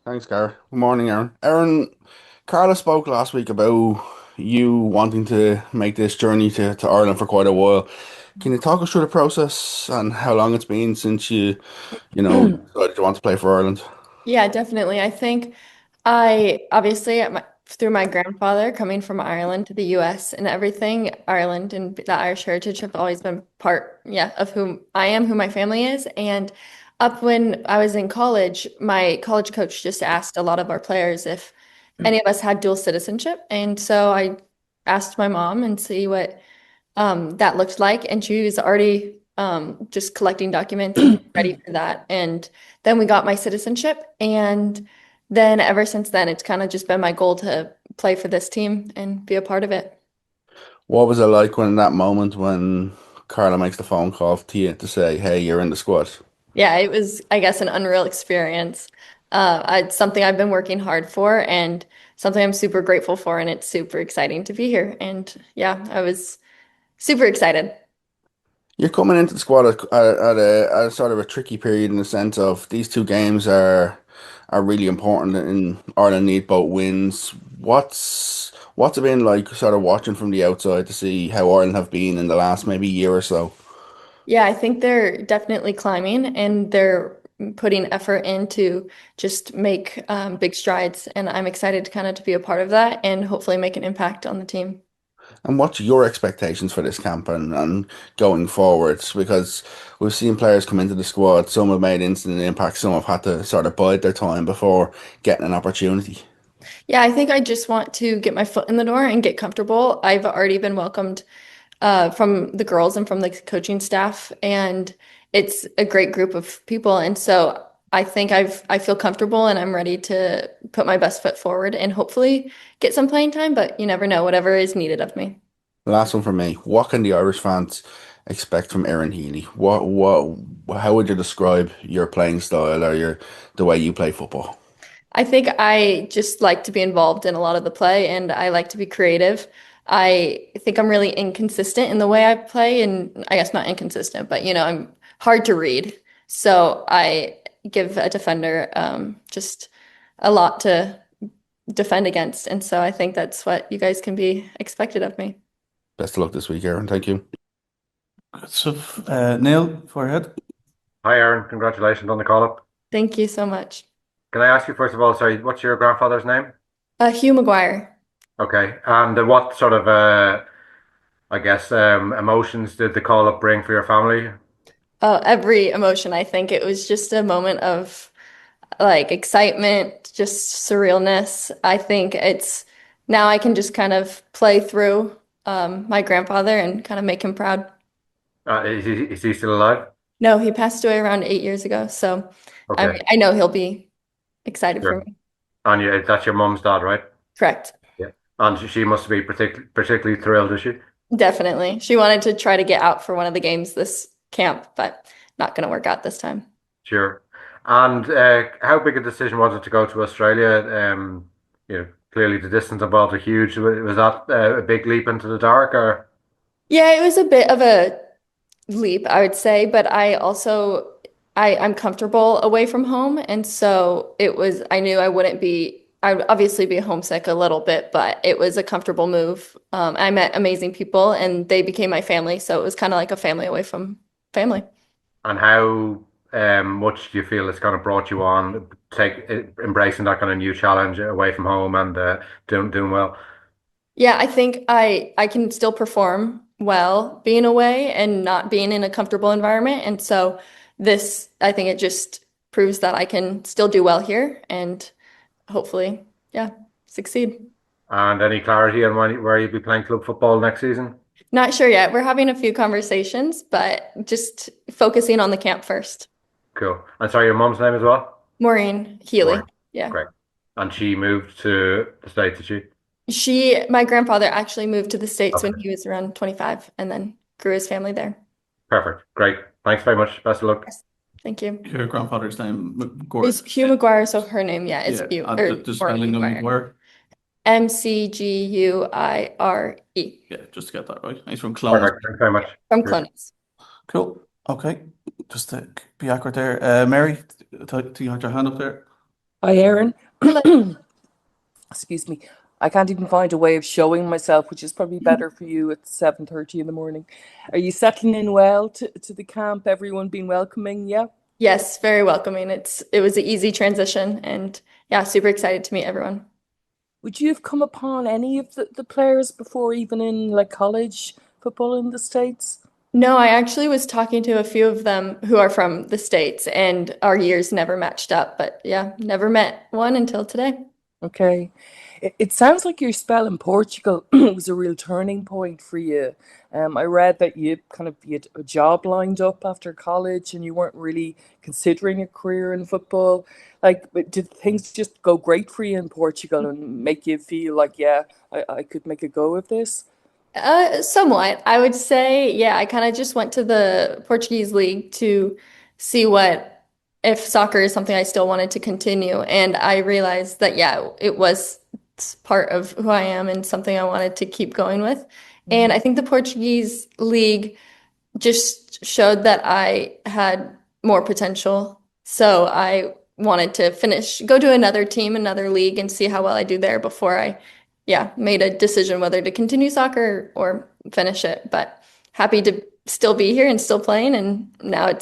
Thanks, Gar. Good morning, Aaron. Aaron, Carla spoke last week about you wanting to make this journey to Ireland for quite a while. Can you talk us through the process and how long it's been since you decided you want to play for Ireland? Yeah, definitely. I think I obviously through my grandfather coming from Ireland to the US and everything, Ireland and the Irish heritage have always been part, yeah, of who I am, who my family is. And up when I was in college, my college coach just asked a lot of our players if any of us had dual citizenship. And so I asked my mom and see what that looked like. And she was already just collecting documents and ready for that. And then we got my citizenship. And then ever since then, it's kind of just been my goal to play for this team and be a part of it. What was it like when that moment when Carla makes the phone call to you to say, "Hey, you're in the squad"? Yeah, it was, I guess, an unreal experience. It's something I've been working hard for and something I'm super grateful for. And it's super exciting to be here. And yeah, I was super excited. You're coming into the squad at a sort of a tricky period in the sense of these two games are really important and Ireland need both wins. What's it been like sort of watching from the outside to see how Ireland have been in the last maybe year or so? Yeah, I think they're definitely climbing and they're putting effort in to just make big strides. And I'm excited to kind of to be a part of that and hopefully make an impact on the team. And what's your expectations for this camp and going forwards? Because we've seen players come into the squad, some have made instant impact, some have had to sort of bide their time before getting an opportunity. Yeah, I think I just want to get my foot in the door and get comfortable. I've already been welcomed from the girls and from the coaching staff, and it's a great group of people. And so I think I feel comfortable and I'm ready to put my best foot forward and hopefully get some playing time, but you never know, whatever is needed of me. Last one for me. What can the Irish fans expect from Erin Healy? How would you describe your playing style or the way you play football? I think I just like to be involved in a lot of the play and I like to be creative. I think I'm really inconsistent in the way I play, and I guess not inconsistent, but I'm hard to read. So I give a defender just a lot to defend against. And so I think that's what you guys can be expected of me. Best of luck this week, Erin. Thank you. Good stuff. Neil, forehead. Hi, Aaron. Congratulations on the call-up. Thank you so much. Can I ask you, first of all, sorry, what's your grandfather's name? Hugh McGuire. Okay. And what sort of, I guess, emotions did the call-up bring for your family? Every emotion, I think it was just a moment of like excitement, just surrealness. I think it's now I can just kind of play through my grandfather and kind of make him proud. Is he still alive? No, he passed away around 8 years ago, so Okay. I know he'll be excited for Sure. me. And that's your mum's dad, right? Correct. Yeah. And she must be particularly thrilled, is she? Definitely. She wanted to try to get out for one of the games this camp, but not going to work out this time. Sure. And how big a decision was it to go to Australia? Clearly the distance involved are huge. Was that a big leap into the dark, or? Yeah, it was a bit of a leap, I would say, but I also I'm comfortable away from home, and so I knew I would obviously be homesick a little bit, but it was a comfortable move. I met amazing people and they became my family, so it was kind of like a family away from family. And how much do you feel it's kind of brought you on, embracing that kind of new challenge away from home and doing well? Yeah, I think I can still perform well being away and not being in a comfortable environment, and so this I think it just proves that I can still do well here and hopefully, yeah, succeed. And any clarity on where you'll be playing club football next season? Not sure yet. We're having a few conversations, but just focusing on the camp first. Cool. And sorry, your mom's name as well? Maureen Healy. Lauren. Yeah. Great. And she moved to the States, did she? My grandfather actually moved to the States when Okay. he was around 25 and then grew his family there. Perfect. Great. Thanks very much. Best of luck. Yes. Thank you. Your grandfather's name, It's Hugh McGuire, so her name, yeah, is yeah, Hugh and or the Maureen spelling of McGuire. McGuire. McGuire Yeah, just to get that right. He's from Clones. Perfect. Thanks very much. from Cheers. Clones. Cool. Okay. Just to be accurate there. Mary, do you have your hand up there? Hi, Erin. Hello. Excuse me. I can't even find a way of showing myself, which is probably better for you at 7:30 in the morning. Are you settling in well to the camp? Everyone being welcoming? Yeah. Yes, very welcoming. It was an easy transition and yeah, super excited to meet everyone. Would you have come upon any of the players before, even in like college football in the States? No, I actually was talking to a few of them who are from the States and our years never matched up, but yeah, never met one until today. Okay. It sounds like your spell in Portugal was a real turning point for you. I read that you had a job lined up after college and you weren't really considering a career in football. Like, but did things just go great for you in Portugal and make you feel like, yeah, I could make a go of this? Somewhat. I would say, yeah, I kind of just went to the Portuguese league to see what if soccer is something I still wanted to continue. And I realized that, yeah, it was part of who I am and something I wanted to keep going with. And I think the Portuguese league just showed that I had more potential. So I wanted to go to another team, another league, and see how well I do there before yeah, made a decision whether to continue soccer or finish it. But happy to still be here and still playing. And now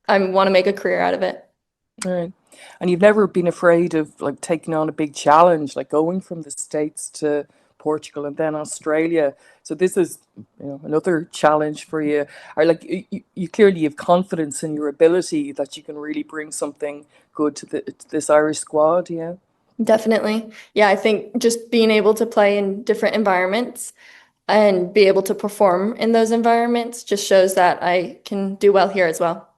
I want to make a career out of it. All right. And you've never been afraid of like taking on a big challenge, like going from the States to Portugal and then Australia. So this is, another challenge for you. Or like you clearly have confidence in your ability that you can really bring something good to this Irish squad. Yeah. Definitely. Yeah, I think just being able to play in different environments and be able to perform in those environments just shows that I can do well here as well.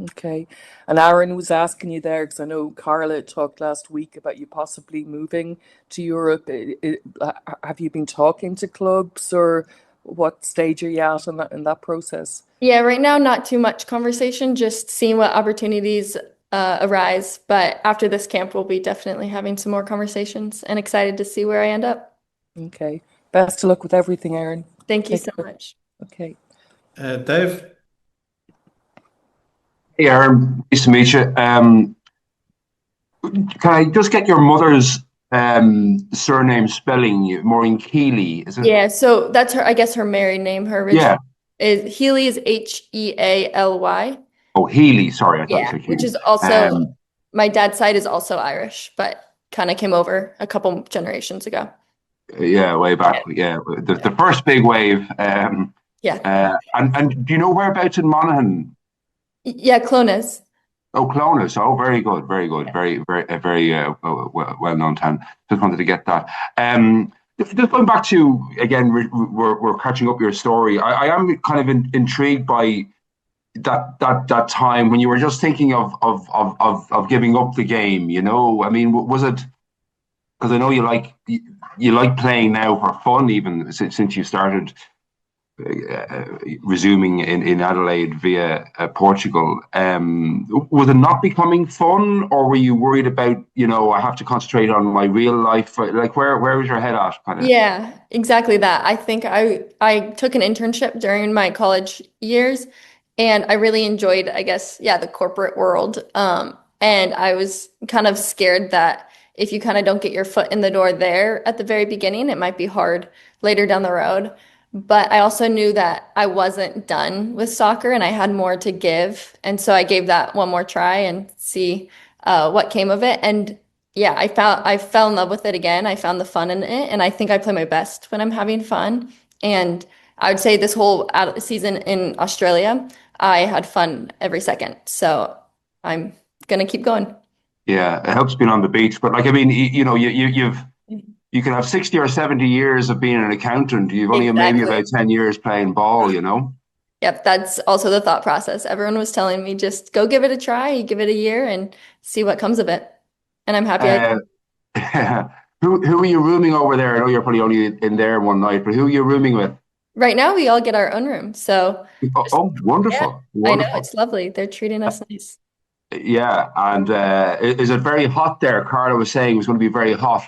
Okay. And Aaron was asking you there because I know Carla talked last week about you possibly moving to Europe. Have you been talking to clubs or what stage are you at in that process? Yeah, right now, not too much conversation, just seeing what opportunities arise. But after this camp, we'll be definitely having some more conversations and excited to see where I end up. Okay. Best of luck with everything, Aaron. Thank you Take so care. much. Okay. Dave? Hey, Aaron, nice to meet you. Can I just get your mother's surname spelling? Maureen Keeley, is it? Yeah, so that's I guess her married name. Her Yeah. original is Healy is Healy. Oh, Healy. Sorry, I thought you Yeah, said which Keeley. is also Um, my dad's side is also Irish, but kind of came over a couple generations ago. yeah, way back. Yeah. Yeah, the first big wave. Yeah. And do you know whereabouts in Monaghan? Yeah, Clones. Oh, Clonus. Oh, very good, very good, very well known town. Just wanted to get that. Just going back to again, we're catching up your story. I am kind of intrigued by that time when you were just thinking of giving up the game. I mean, was it because I know you like playing now for fun, even since you started resuming in Adelaide via Portugal. Was it not becoming fun, or were you worried about, I have to concentrate on my real life? Like, where was your head at, kind of? Yeah, exactly that. I think I took an internship during my college years and I really enjoyed, I guess, yeah, the corporate world. And I was kind of scared that if you kind of don't get your foot in the door there at the very beginning, it might be hard later down the road. But I also knew that I wasn't done with soccer and I had more to give. And so I gave that one more try and see what came of it. And yeah, I fell in love with it again. I found the fun in it, and I think I play my best when I'm having fun. And I would say this whole season in Australia, I had fun every second. So I'm gonna keep going. Yeah, it helps being on the beach, but like, I mean, you can have 60 or 70 years of being an accountant. You've only maybe Exactly. about 10 years playing ball. Yep, that's also the thought process. Everyone was telling me just go give it a try, give it a year, and see what comes of it. And I'm happy I Uh, did. who are you rooming over there? I know you're probably only in there one night, but who are you rooming with? Right now, we all get our own room. So Oh, just, oh, yeah, wonderful, I know wonderful. it's lovely. They're treating us nice. Yeah, and is it very hot there? Carla was saying it was going to be very hot.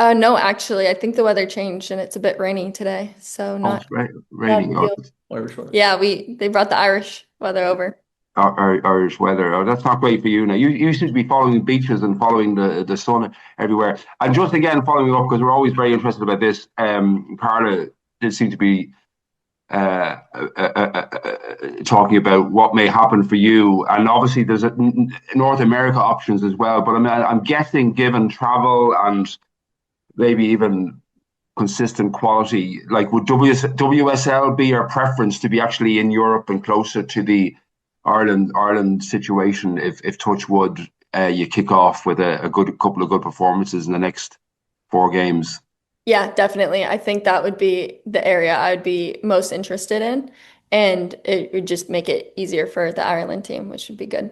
No, actually, I think the weather changed and it's a bit rainy today. So Oh, not it's not raining. Oh, ideal. Irish weather. Yeah, they brought the Irish weather over. Irish weather. Oh, that's not great for you now. You should be following beaches and following the sun everywhere. And just again, following up, because we're always very interested about this, Carla did seem to be talking about what may happen for you. And obviously, there's North America options as well. But I'm guessing, given travel and maybe even consistent quality, like would WSL be your preference to be actually in Europe and closer to the Ireland situation if touch wood you kick off with a good couple of good performances in the next 4 games? Yeah, definitely. I think that would be the area I would be most interested in, and it would just make it easier for the Ireland team, which would be good.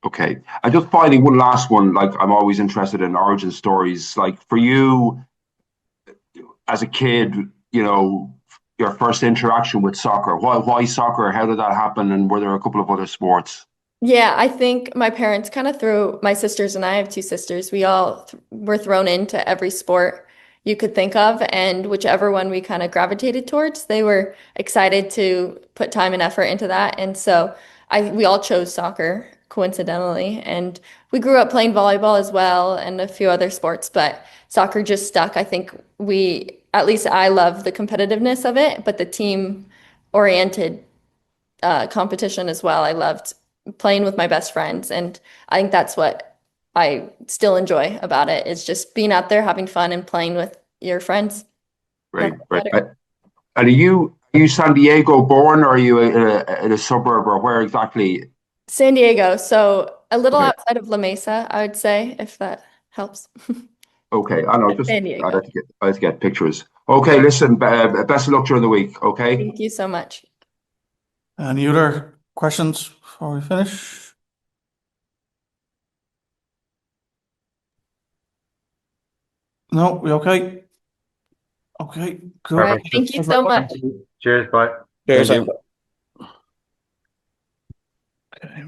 Okay. And just finally, one last one. Like, I'm always interested in origin stories. Like, for you as a kid, your first interaction with soccer. Why soccer? How did that happen? And were there a couple of other sports? Yeah, I think my parents kind of threw my sisters and I have two sisters. We all th were thrown into every sport you could think of, and whichever one we kind of gravitated towards, they were excited to put time and effort into that. And so we all chose soccer coincidentally, and we grew up playing volleyball as well and a few other sports, but soccer just stuck. I think at least I love the competitiveness of it, but the team oriented competition as well. I loved playing with my best friends, and I think that's what I still enjoy about it is just being out there having fun and playing with your friends. Right, Nothing right. better. And are you San Diego born, or are you in a suburb, or where exactly? San Diego, so a little Okay, outside of La Mesa, I would say, if that helps. okay. I know. Just San I Diego. like to get pictures. Okay, listen. Best of luck during the week. Okay. Thank you so much. Any other questions before we finish? No, we okay? Okay, All cool. right. Perfect. Thank you Thanks very so much. much. Cheers. Bye. Cheers. Thank you. Okay.